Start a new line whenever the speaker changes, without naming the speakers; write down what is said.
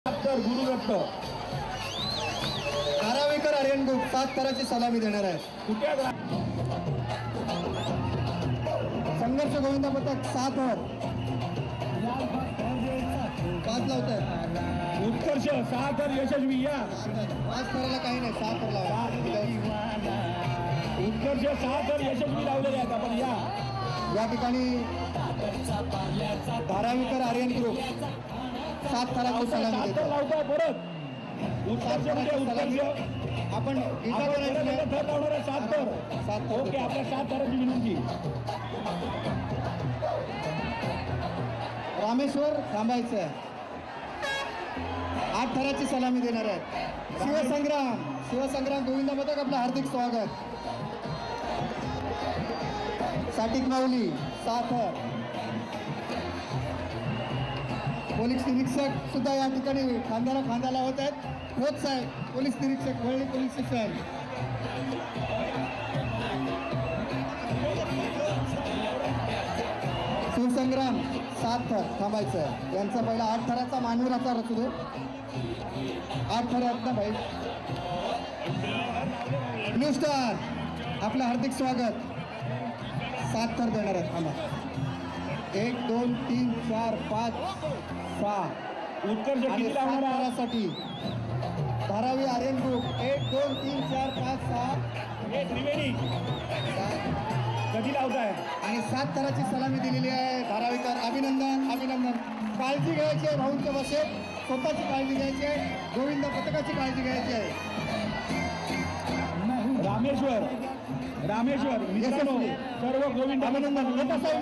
Guru Dutt
Dharavikar Aryan group 7 थराची सलामी देणार आहे. संघर्ष गोविंदा पथक 7 थर 5 लावत आहे.
उत्कर्ष 6 थर यशस्वी या
5 थराला काही नाही 7 थर लावा.
उत्कर्ष 6 थर यशस्वी लावलेले आहेत. आपण
या ठिकाणी धारावीकर आर्यन ग्रुप 7 थराची सलामी देतो.
लावता परत उत्कर्ष म्हणजे उत्कर्ष
आपण
थर लावणार आहे 7 थर.
7 थर
ओके, आपल्या 7 थराची विनंती.
रामेश्वर थांबायचं आहे. 8 थराची सलामी देणार आहे. शिवसंग्राम गोविंदा पथक आपलं हार्दिक स्वागत. साटिक माऊली 7 थर. पोलीस निरीक्षक सुद्धा या ठिकाणी खांद्याला खांदा लावत आहेत. खोत साहेब पोलीस निरीक्षक वळणी पोलीस स्टेशन. शिवसंग्राम 7 थर थांबायचं आहे. यांचा पहिला 8 थराचा मानवीराचा रचू दे. 8 थर आहेत ना भाई. ब्लू स्टार आपलं हार्दिक स्वागत. 7 थर देणार आहेत. थांबा 1 2 3 4 5 6
उत्कर्ष
आणि
किती
7
लावणार आहे?
थरासाठी धारावी आर्यन ग्रुप 1 2 3 4 5 6
हे त्रिवेणी कधी लावताय?
आणि 7 थराची सलामी दिलेली आहे. धारावीकर अभिनंदन. काळजी घ्यायची आहे भाऊंच्या बसेत. स्वतःची काळजी घ्यायची आहे. गोविंद पथकाची काळजी घ्यायची आहे.
रामेश्वर मित्रांनो, सर्व गोविंद
अभिनंदन.